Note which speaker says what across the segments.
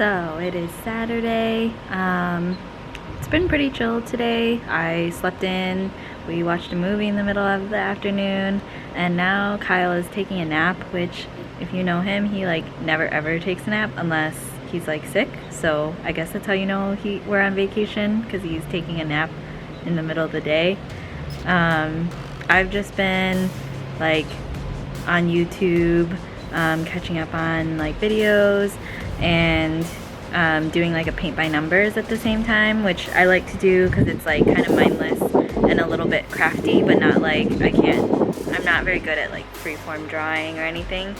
Speaker 1: So it is Saturday. It's been pretty chill today. I slept in, we watched a movie in the middle of the afternoon, and now Kyle is taking a nap, which if you know him, he like never ever takes a nap unless he's like sick. So I guess that's how you know we're on vacation, because he's taking a nap in the middle of the day. I've just been like on YouTube, catching up on like videos and doing like a paint by numbers at the same time, which I like to do because it's like kind of mindless and a little bit crafty, but not like I'm not very good at like freeform drawing or anything.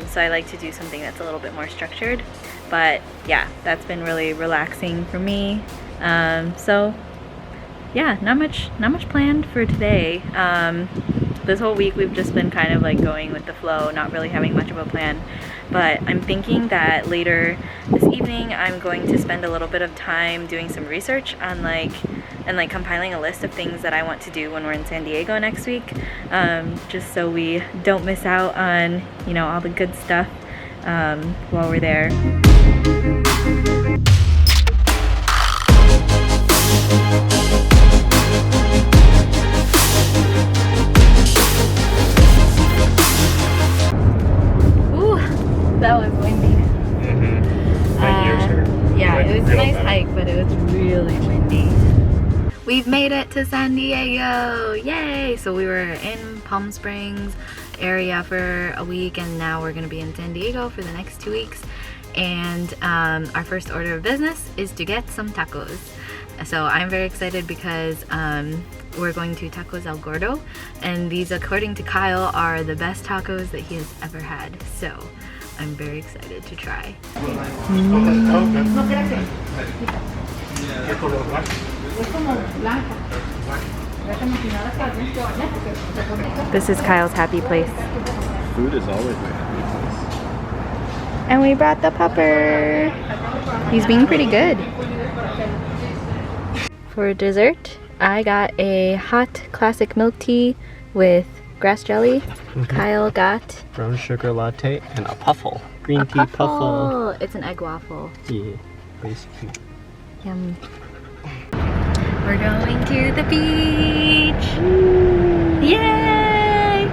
Speaker 1: So I like to do something that's a little bit more structured. But yeah, that's been really relaxing for me. So yeah, not much planned for today. This whole week we've just been kind of like going with the flow, not really having much of a plan. But I'm thinking that later this evening I'm going to spend a little bit of time doing some research on and compiling a list of things that I want to do when we're in San Diego next week, just so we don't miss out on, you know, all the good stuff while we're there. That was windy.
Speaker 2: My ears hurt.
Speaker 1: Yeah, it was a nice
Speaker 2: bad.
Speaker 1: hike, but it was really windy. We've made it to San Diego! Yay! So we were in Palm Springs area for a week, and now we're gonna be in San Diego for the next 2 weeks. And our first order of business is to get some tacos. So I'm very excited because we're going to Tacos El Gordo, and these, according to Kyle, are the best tacos that he has ever had. So I'm very excited to try. This is Kyle's happy place.
Speaker 2: Food is always my happy place.
Speaker 1: And we brought the pupper. He's being pretty good. For dessert, I got a hot classic milk tea with grass jelly. Kyle got
Speaker 2: Brown sugar latte and a puffle. Green tea puffle.
Speaker 1: It's an egg waffle.
Speaker 2: Yeah, basically.
Speaker 1: Yum. We're going to the beach. Yay!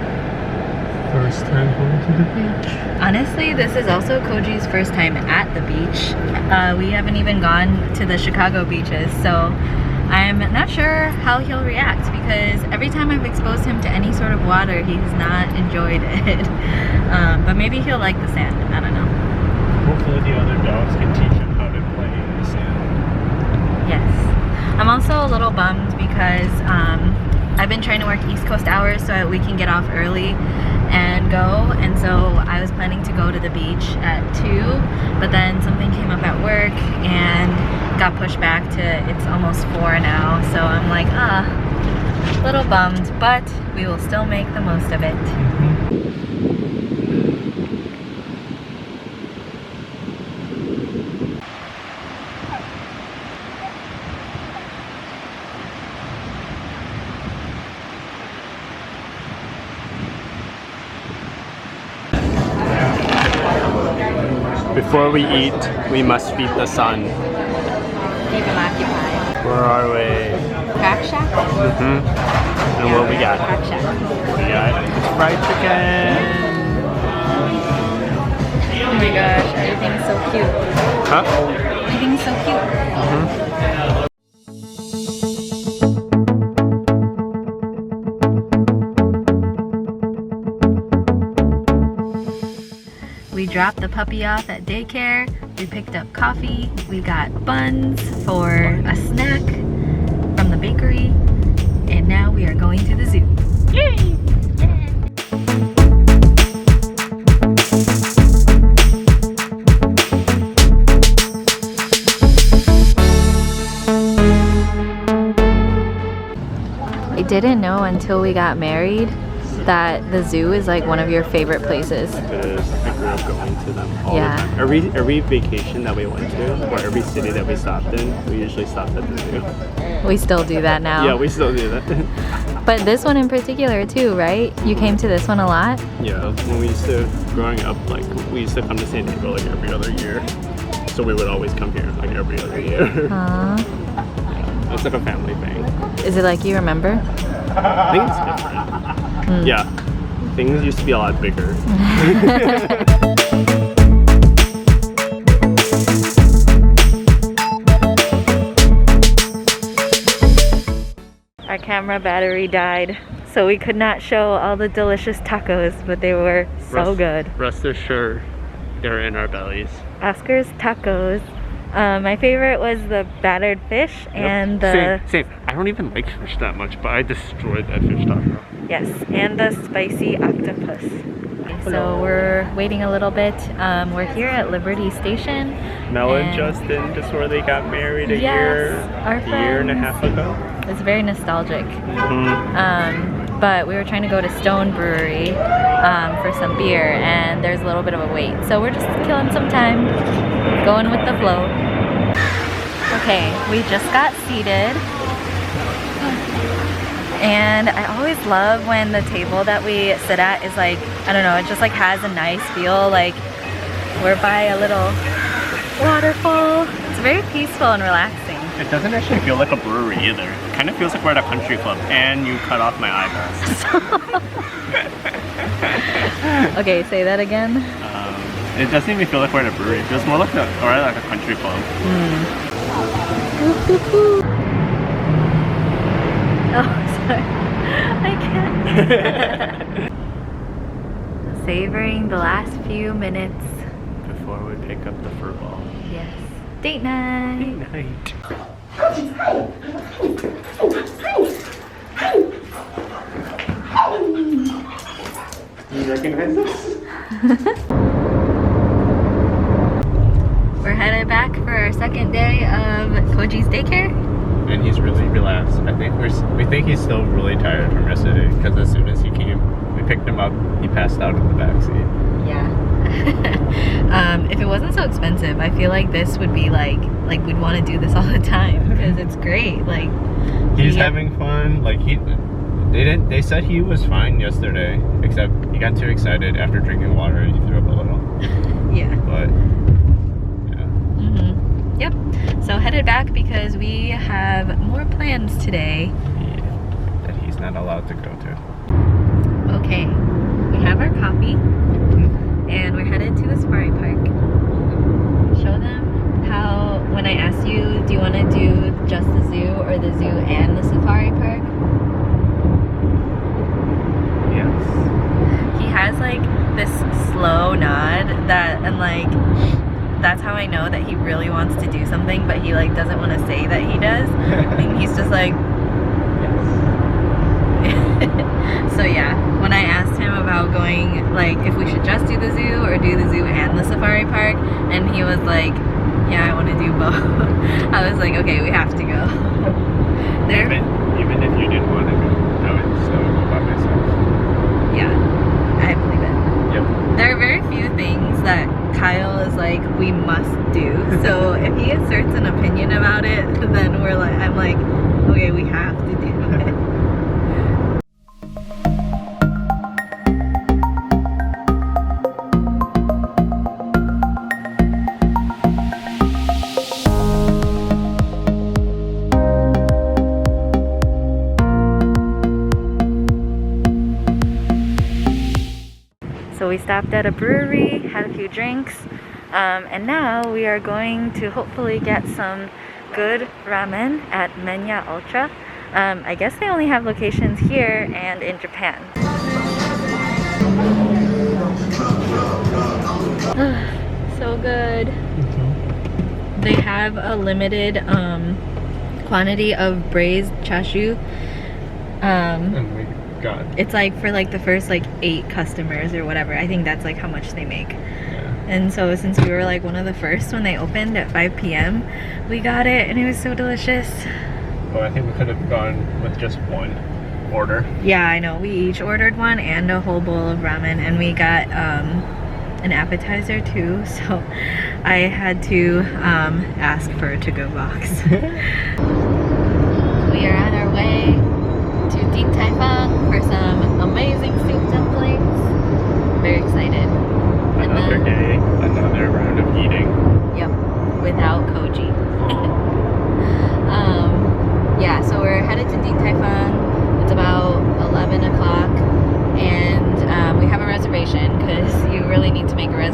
Speaker 2: First time going to the beach.
Speaker 1: Honestly, this is also Koji's first time at the beach. We haven't even gone to the Chicago beaches, so I'm not sure how he'll react, because every time I've exposed him to any sort of water, he has not enjoyed it. But maybe he'll like the sand. I don't know.
Speaker 2: Hopefully the other dogs can teach him how to play in the sand.
Speaker 1: Yes. I'm also a little bummed because I've been trying to work East Coast hours so that we can get off early and go, and so I was planning to go to the beach at 2, but then something came up at work and got pushed back to, it's almost 4 now, so I'm like, a little bummed, but we will still make the most of it.
Speaker 2: Before we eat, we must feed the sun.
Speaker 1: Keep him occupied.
Speaker 2: Where are we?
Speaker 1: Crack Shack?
Speaker 2: And what we got?
Speaker 1: Crack Shack.
Speaker 2: We got fried chicken.
Speaker 1: Oh my gosh, everything's so cute.
Speaker 2: Huh?
Speaker 1: Everything's so cute. We dropped the puppy off at daycare. We picked up coffee. We got buns for a snack from the bakery. And now we are going to the zoo. Yay! I didn't know until we got married that the zoo is like one of your favorite places.
Speaker 2: It is. I grew up going to them all
Speaker 1: Yeah.
Speaker 2: the time. Every vacation that we went to, or every city that we stopped in, we usually stopped at the zoo.
Speaker 1: We still do that now.
Speaker 2: Yeah, we still do that.
Speaker 1: But this one in particular too, right? You came to this one a lot?
Speaker 2: Yeah, when we used to, growing up, like, we used to come to San Diego like every other year. So so we would always come here like every other year.
Speaker 1: Aww.
Speaker 2: It's like a family thing.
Speaker 1: Is it like you remember?
Speaker 2: I think it's different. Yeah, things used to be a lot bigger.
Speaker 1: Our camera battery died, so we could not show all the delicious tacos, but they were so good.
Speaker 2: Rest assured, they're in our bellies.
Speaker 1: Oscar's tacos. My favorite was the battered fish and the...
Speaker 2: Same. I don't even like fish that much, but I destroyed that fish taco.
Speaker 1: Yes, and the spicy octopus. So we're waiting a little bit. We're here at Liberty Station.
Speaker 2: Mel and Justin, just where they got married a year and a half ago.
Speaker 1: It's very nostalgic. But we were trying to go to Stone Brewery for some beer, and there's a little bit of a wait. So we're just killing some time, going with the flow. Okay, we just got seated. And I always love when the table that we sit at is like, I don't know, it just like has a nice feel, like we're by a little waterfall. It's very peaceful and relaxing.
Speaker 2: It doesn't actually feel like a brewery either. It kind of feels like we're at a country club, and you cut off my eyeballs.
Speaker 1: Okay, say that again.
Speaker 2: It doesn't even feel like we're at a brewery. It feels more like a country club.
Speaker 1: Oh, sorry. I can't. Savoring the last few minutes
Speaker 2: Before we pick up the fur ball.
Speaker 1: Yes. Date night.
Speaker 2: Date night. You recognize this?
Speaker 1: We're headed back for our second day of Koji's daycare.
Speaker 2: And he's really relaxed. I think we think he's still really tired from yesterday, because as soon as he came, we picked him up, he passed out in the backseat.
Speaker 1: Yeah. If it wasn't so expensive, I feel like this would be like we'd want to do this all the time, because it's great. Like
Speaker 2: he's having fun. Like they said he was fine yesterday, except he got too excited after drinking water and he threw up a little.
Speaker 1: Yeah.
Speaker 2: But
Speaker 1: Yep. So headed back because we have more plans today.
Speaker 2: Yeah, that he's not allowed to go to.
Speaker 1: Okay. We have our coffee and we're headed to the safari park. Show them how, when I asked you, do you want to do just the zoo or the zoo and the safari park?
Speaker 2: Yes.
Speaker 1: He has like this slow nod and like that's how I know that he really wants to do something, but he like doesn't want to say that he does. And he's just like, yes. So yeah, when I asked him about going, like if we should just do the zoo or do the zoo and the safari park, and he was like, yeah, I want to do both. I was like, okay, we have to go.
Speaker 2: Even if you didn't want to go, I would still go by myself.
Speaker 1: Yeah, I believe it.
Speaker 2: Yep.
Speaker 1: There are very few things that Kyle is like, we must do. So if he asserts an opinion about it, then I'm like, okay, we have to do it. So we stopped at a brewery, had a few drinks, and now we are going to hopefully get some good ramen at Menya Ultra. I guess they only have locations here and in Japan. So good. They have a limited quantity of braised chashu.
Speaker 2: And we got.
Speaker 1: It's like for like the first like 8 customers or whatever. I think that's like how much they make.
Speaker 2: Yeah.
Speaker 1: And so since we were like one of the first when they opened at 5 p.m, we got it and it was so delicious.
Speaker 2: Well, I think we could have gone with just one order.
Speaker 1: Yeah, I know. We each ordered one and a whole bowl of ramen, and we got an appetizer too. So I had to ask for a to-go box. We are on our way to Din Tai Fung for some amazing soup dumplings. Very excited.
Speaker 2: Another day, another round of eating.
Speaker 1: Yep.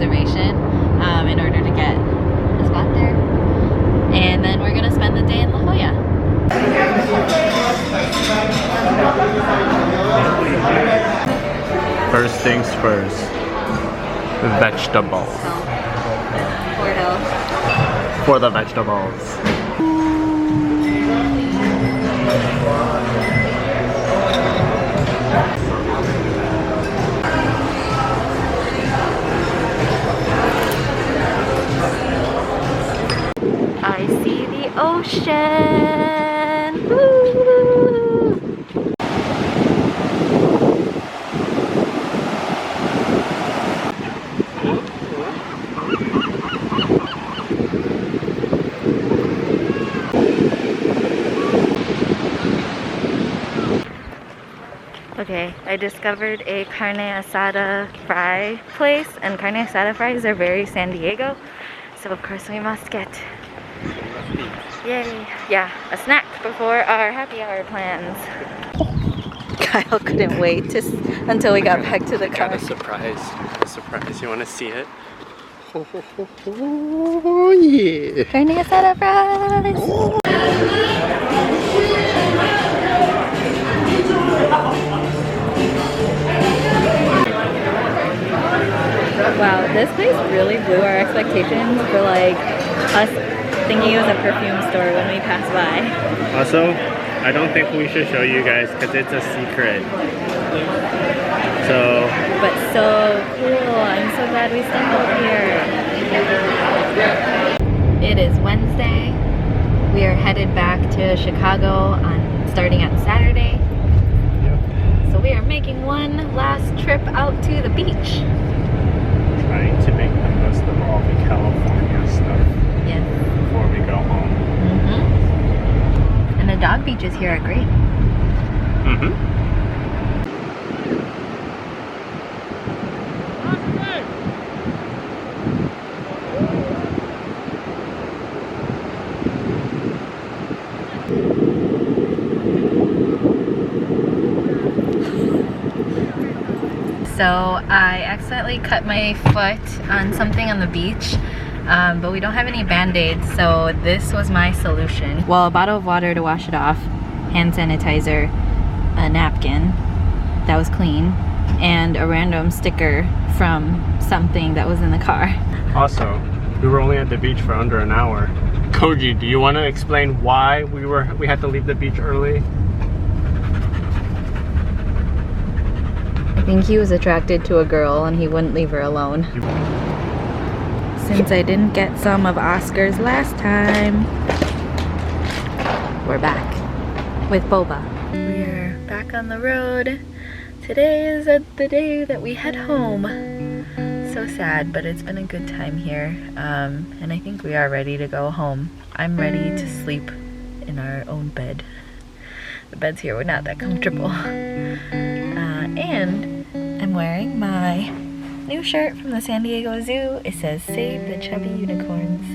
Speaker 1: reservation in order to get a spot there. And then we're gonna spend the day in La Jolla.
Speaker 2: First things first. Vegetables. For the vegetables.
Speaker 1: I see the ocean. Woo! Okay, I discovered a carne asada fry place, and carne asada fries are very San Diego, so of course we must get, yay, yeah, a snack before our happy hour plans. Kyle couldn't wait until we got back to the car.
Speaker 2: A surprise. You want to see it? Oh yeah!
Speaker 1: Carne asada fries! Wow, this place really blew our expectations for like us thinking it was a perfume store when we passed by.
Speaker 2: Also, I don't think we should show you guys because it's a secret.
Speaker 1: But so cool. I'm so glad we stumbled here. It is Wednesday. We are headed back to Chicago starting on Saturday.
Speaker 2: Yep.
Speaker 1: So we are making one last trip out to the beach.
Speaker 2: Trying to make the most of all the California stuff
Speaker 1: Yes.
Speaker 2: before we go home.
Speaker 1: And the dog beaches here are great. So I accidentally cut my foot on something on the beach, but we don't have any band-aids, so this was my solution. Well, a bottle of water to wash it off, hand sanitizer, a napkin that was clean, and a random sticker from something that was in the car.
Speaker 2: Also, we were only at the beach for under an hour. Koji, do you want to explain why we had to leave the beach early?
Speaker 1: I think he was attracted to a girl and he wouldn't leave her alone. Since I didn't get some of Oscar's last time, we're back with boba. We're back on the road. Today is the day that we head home. So sad, but it's been a good time here. And I think we are ready to go home. I'm ready to sleep in our own bed. The beds here were not that comfortable. And I'm wearing my new shirt from the San Diego Zoo. It says "Save the Chubby Unicorns."